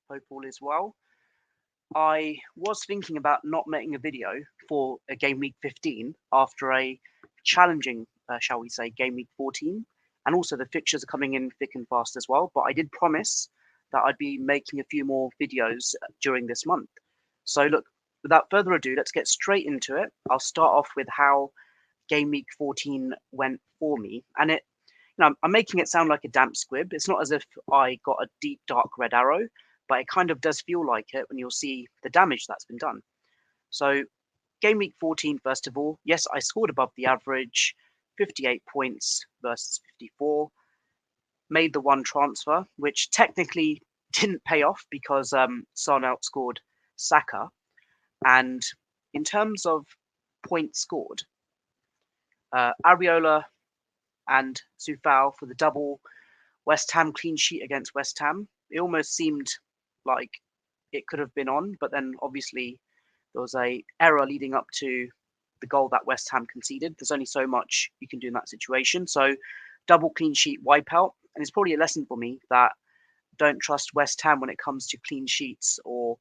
Hope all is well. I was thinking about not making a video for a Game Week 15 after a challenging, shall we say, Game Week 14. And also the fixtures are coming in thick and fast as well. But I did promise that I'd be making a few more videos during this month. So look, without further ado, let's get straight into it. I'll start off with how Game Week 14 went for me. And I'm making it sound like a damp squib. It's not as if I got a deep, dark red arrow, but it kind of does feel like it when you'll see the damage that's been done. So, Game Week 14, first of all, yes, I scored above the average, 58 points versus 54. Made the one transfer, which technically didn't pay off because Son outscored Saka. And in terms of points scored, Areola and Soufal for the double West Ham clean sheet against West Ham. It almost seemed like it could have been on, but then obviously there was a error leading up to the goal that West Ham conceded. There's only so much you can do in that situation. So double clean sheet wipeout, and it's probably a lesson for me that don't trust West Ham when it comes to clean sheets or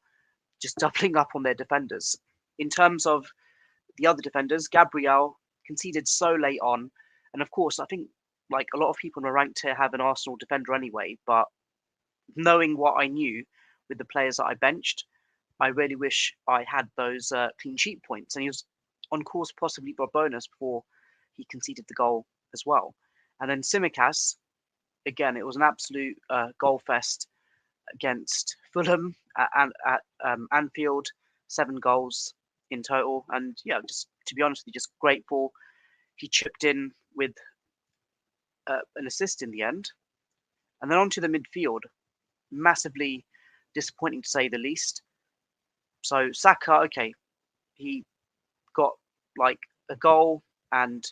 just doubling up on their defenders. In terms of the other defenders, Gabriel conceded so late on, and of course, I think like a lot of people in my rank tier have an Arsenal defender anyway, but knowing what I knew with the players that I benched, I really wish I had those clean sheet points. And he was on course possibly for a bonus before he conceded the goal as well. And then Tsimikas, again, it was an absolute goal fest against Fulham at Anfield, 7 goals in total. And yeah, just to be honest with you, just grateful he chipped in with an assist in the end. And then onto the midfield, massively disappointing to say the least. So Saka, okay, he got like a goal and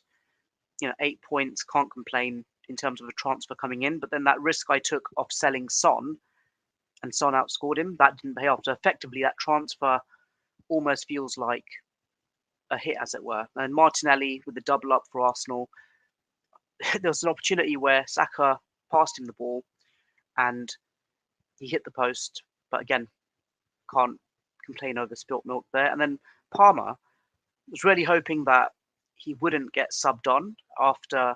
8 points, can't complain in terms of a transfer coming in. But then that risk I took of selling Son, and Son outscored him, that didn't pay off. So effectively, that transfer almost feels like a hit, as it were. And Martinelli with the double up for Arsenal, there was an opportunity where Saka passed him the ball and he hit the post, but again, can't complain over spilt milk there. And then Palmer was really hoping that he wouldn't get subbed on after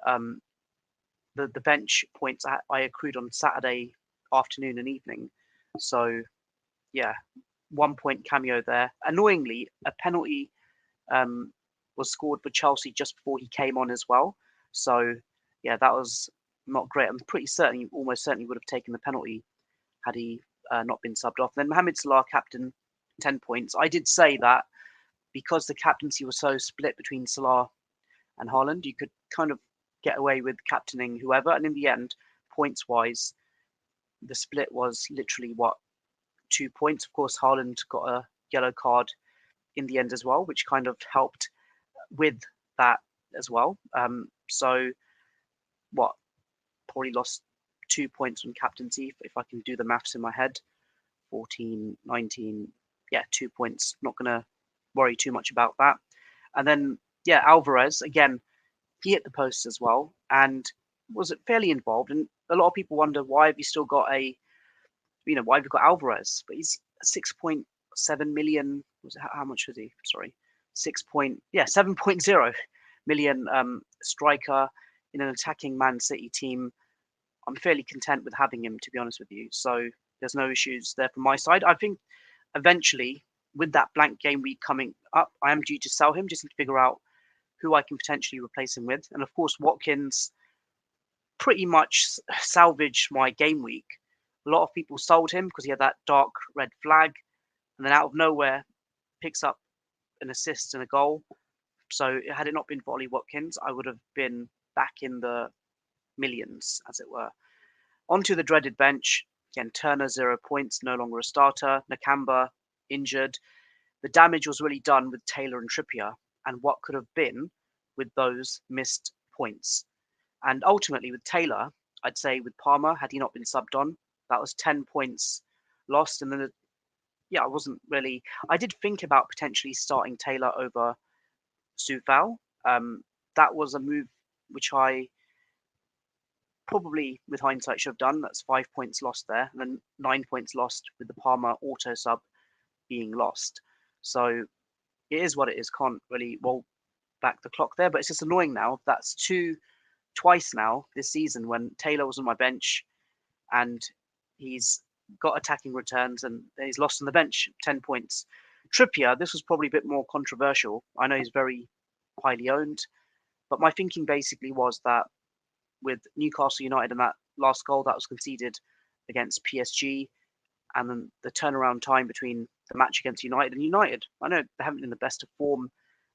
the bench points I accrued on Saturday afternoon and evening. So yeah, 1 point cameo there. Annoyingly, a penalty was scored for Chelsea just before he came on as well. So yeah, that was not great. I'm pretty certain he almost certainly would have taken the penalty had he not been subbed off. Then Mohamed Salah, captain, 10 points. I did say that because the captaincy was so split between Salah and Haaland, you could kind of get away with captaining whoever. And in the end, points-wise, the split was literally, 2 points. Of course, Haaland got a yellow card in the end as well, which kind of helped with that as well. So, probably lost 2 points on captaincy, if I can do the maths in my head. 14, 19, 2 points. Not going to worry too much about that. And then, Alvarez, again, he hit the post as well and was fairly involved. And a lot of people wonder, why have you still got why have you got Alvarez? But he's 6.7 million. How much was he? Sorry. 7.0 million striker in an attacking Man City team. I'm fairly content with having him, to be honest with you. So there's no issues there from my side. I think eventually, with that blank game week coming up, I am due to sell him, just to figure out who I can potentially replace him with. And of course, Watkins pretty much salvaged my game week. A lot of people sold him because he had that dark red flag, and then out of nowhere picks up an assist and a goal. So had it not been for Ollie Watkins, I would have been back in the millions, as it were. Onto the dreaded bench. Again, Turner, 0 points, no longer a starter. Nakamba, injured. The damage was really done with Taylor and Trippier, and what could have been with those missed points. And ultimately, with Taylor, I'd say with Palmer, had he not been subbed on, that was 10 points lost. And then, I wasn't really... I did think about potentially starting Taylor over Soufal. That was a move which I probably, with hindsight, should have done. That's 5 points lost there, and then 9 points lost with the Palmer auto sub being lost. So it is what it is. Can't really roll back the clock there, but it's just annoying now. That's twice now this season when Taylor was on my bench and he's got attacking returns and he's lost on the bench 10 points. Trippier, this was probably a bit more controversial. I know he's very highly owned, but my thinking basically was that with Newcastle United and that last goal that was conceded against PSG, and then the turnaround time between the match against United and United, I know they haven't been in the best of form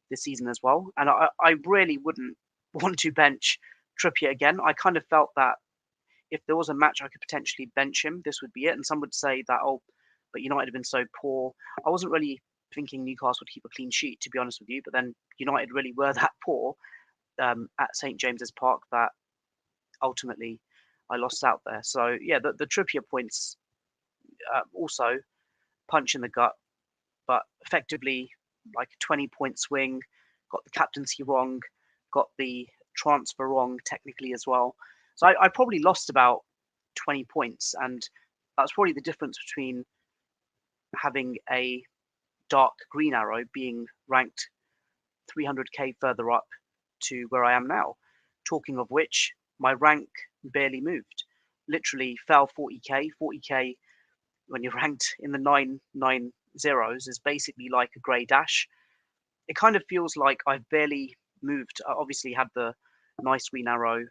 this season as well, and I really wouldn't want to bench Trippier again. I kind of felt that if there was a match I could potentially bench him, this would be it. And some would say that, oh, but United have been so poor. I wasn't really thinking Newcastle would keep a clean sheet, to be honest with you. But then United really were that poor at St James's Park that ultimately I lost out there. So yeah, the Trippier points also punch in the gut, but effectively like a 20-point swing, got the captaincy wrong, got the transfer wrong technically as well. So I probably lost about 20 points, and that's probably the difference between having a dark green arrow being ranked 300k further up to where I am now. Talking of which, my rank barely moved. Literally fell 40k. 40k when you're ranked in the 990s is basically like a grey dash. It kind of feels like I've barely moved. I obviously had the nice green arrow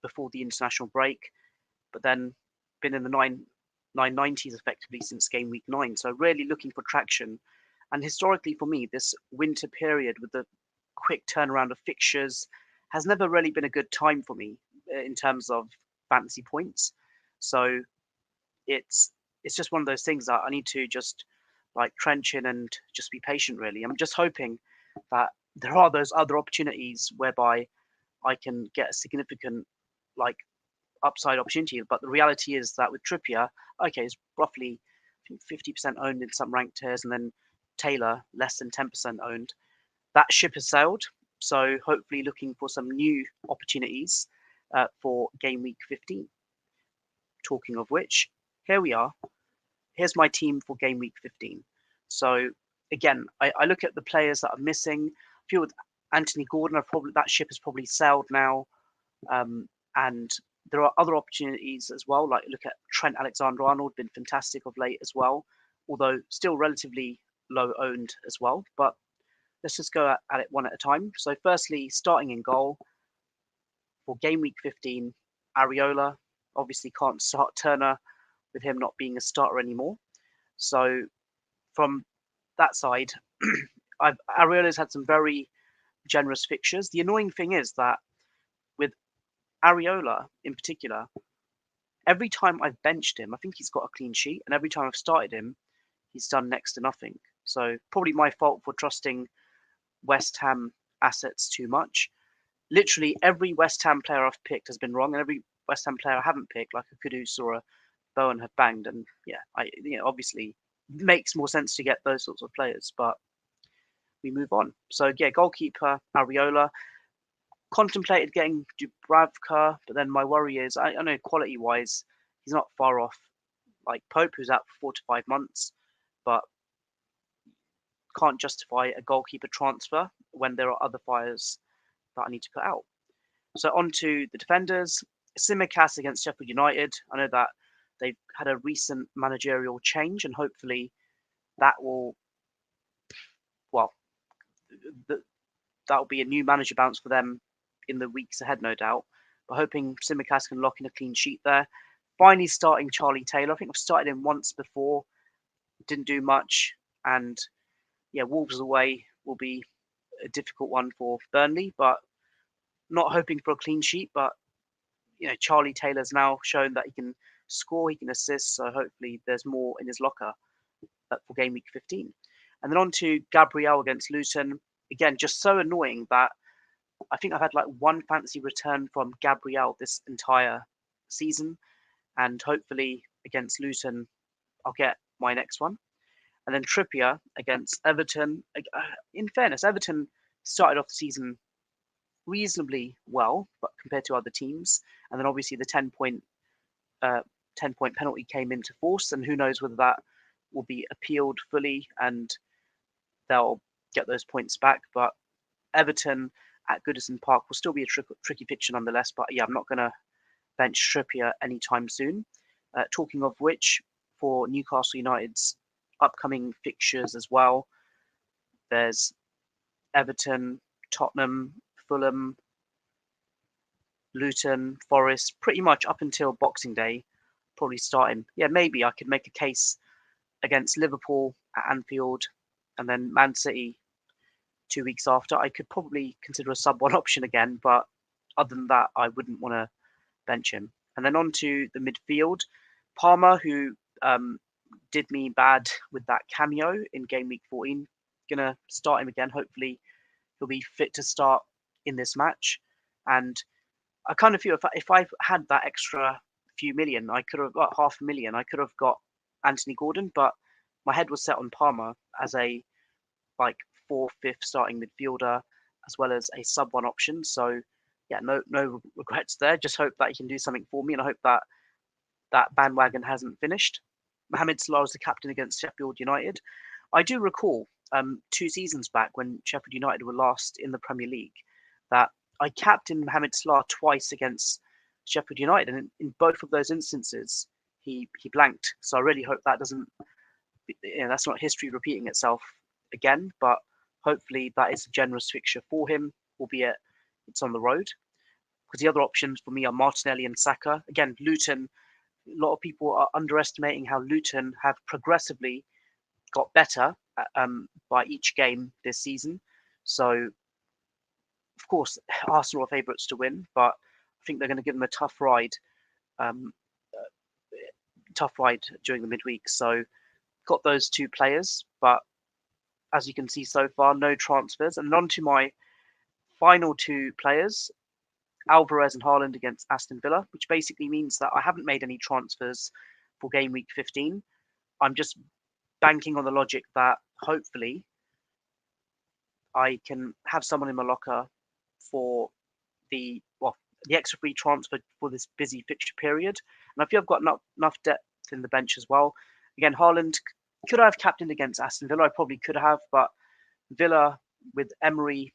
before the international break, but then been in the 990s effectively since game week 9. So really looking for traction. And historically for me, this winter period with the quick turnaround of fixtures has never really been a good time for me in terms of fantasy points. So it's just one of those things that I need to just like trench in and just be patient really. I'm just hoping that there are those other opportunities whereby I can get a significant like upside opportunity. But the reality is that with Trippier, okay, it's roughly I think 50% owned in some ranked tiers, and then Taylor less than 10% owned. That ship has sailed. So hopefully looking for some new opportunities for game week 15. Talking of which, here we are. Here's my team for game week 15. So again, I look at the players that are missing. I feel with Anthony Gordon, that ship has probably sailed now. And there are other opportunities as well, like look at Trent Alexander-Arnold, been fantastic of late as well, although still relatively low owned as well. But let's just go at it one at a time. So firstly, starting in goal for game week 15, Areola. Obviously can't start Turner with him not being a starter anymore. So from that side, Areola's had some very generous fixtures. The annoying thing is that with Areola in particular, every time I've benched him, I think he's got a clean sheet, and every time I've started him, he's done next to nothing. So probably my fault for trusting West Ham assets too much. Literally every West Ham player I've picked has been wrong, and every West Ham player I haven't picked, like a Kudus or a Bowen, have banged. And yeah, obviously makes more sense to get those sorts of players, but we move on. So yeah, goalkeeper Areola. Contemplated getting Dubravka, but then my worry is I know quality-wise he's not far off like Pope, who's out for 4 to 5 months, but can't justify a goalkeeper transfer when there are other fires that I need to put out. So on to the defenders. Tsimikas against Sheffield United. I know that they've had a recent managerial change, and hopefully that will, well, that will be a new manager bounce for them in the weeks ahead, no doubt. But hoping Tsimikas can lock in a clean sheet there. Finally starting Charlie Taylor. I think I've started him once before, didn't do much, and yeah, Wolves away will be a difficult one for Burnley, but not hoping for a clean sheet. But Charlie Taylor's now shown that he can score, he can assist, so hopefully there's more in his locker for game week 15. And then on to Gabriel against Luton. Again, just so annoying that I think I've had like one fantasy return from Gabriel this entire season, and hopefully against Luton I'll get my next one. And then Trippier against Everton. In fairness, Everton started off the season reasonably well, but compared to other teams. And then obviously the 10-point penalty came into force, and who knows whether that will be appealed fully and they'll get those points back. But Everton at Goodison Park will still be a tricky fixture nonetheless. But yeah, I'm not going to bench Trippier anytime soon. Talking of which, for Newcastle United's upcoming fixtures as well, there's Everton, Tottenham, Fulham, Luton, Forest, pretty much up until Boxing Day, probably starting. Yeah, maybe I could make a case against Liverpool at Anfield and then Man City 2 weeks after. I could probably consider a sub-1 option again, but other than that, I wouldn't want to bench him. And then on to the midfield. Palmer, who did me bad with that cameo in Game Week 14. Gonna start him again. Hopefully, he'll be fit to start in this match. And I kind of feel if I had that extra few million, I could have got 500,000. I could have got Anthony Gordon, but my head was set on Palmer as a like 4th, 5th starting midfielder, as well as a sub-1 option. So yeah, no regrets there. Just hope that he can do something for me, and I hope that that bandwagon hasn't finished. Mohamed Salah is the captain against Sheffield United. I do recall 2 seasons back when Sheffield United were last in the Premier League that I captained Mohamed Salah twice against Sheffield United, and in both of those instances he blanked. So I really hope that doesn't, that's not history repeating itself again. But hopefully that is a generous fixture for him, albeit it's on the road. Because the other options for me are Martinelli and Saka. Again, Luton. A lot of people are underestimating how Luton have progressively got better by each game this season. So, of course, Arsenal are favourites to win, but I think they're going to give them a tough ride during the midweek. So, got those 2 players, but as you can see so far, no transfers. And on to my final 2 players, Alvarez and Haaland against Aston Villa, which basically means that I haven't made any transfers for Game Week 15. I'm just banking on the logic that hopefully I can have someone in my locker for the extra free transfer for this busy fixture period. And I feel I've got enough depth in the bench as well. Again, Haaland, could I have captained against Aston Villa? I probably could have, but Villa with Emery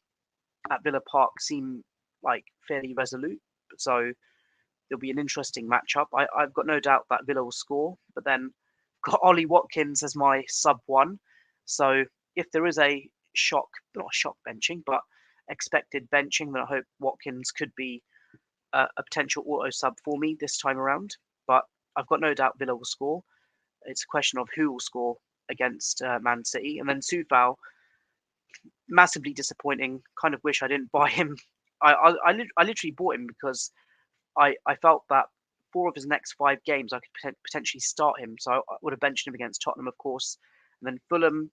at Villa Park seem like fairly resolute. So there'll be an interesting matchup. I've got no doubt that Villa will score, but then got Ollie Watkins as my sub-1. So if there is a not shock benching, but expected benching, then I hope Watkins could be a potential auto sub for me this time around. But I've got no doubt Villa will score. It's a question of who will score against Man City. And then Soufal, massively disappointing. Kind of wish I didn't buy him. I literally bought him because I felt that 4 of his next 5 games I could potentially start him. So I would have benched him against Tottenham, of course. And then Fulham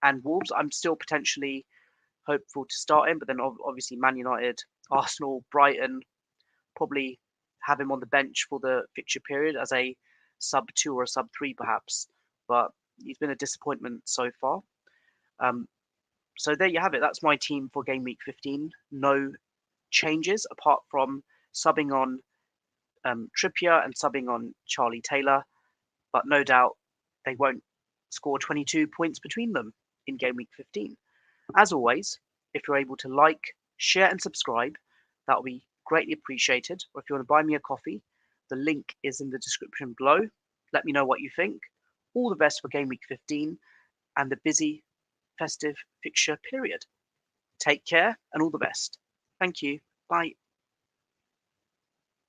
and Wolves, I'm still potentially hopeful to start him. But then obviously Man United, Arsenal, Brighton, probably have him on the bench for the fixture period as a sub-2 or a sub-3 perhaps. But he's been a disappointment so far. So there you have it. That's my team for Game Week 15. No changes apart from subbing on Trippier and subbing on Charlie Taylor. But no doubt they won't score 22 points between them in Game Week 15. As always, if you're able to like, share and subscribe, that will be greatly appreciated. Or if you want to buy me a coffee, the link is in the description below. Let me know what you think. All the best for Game Week 15 and the busy festive fixture period. Take care and all the best. Thank you. Bye.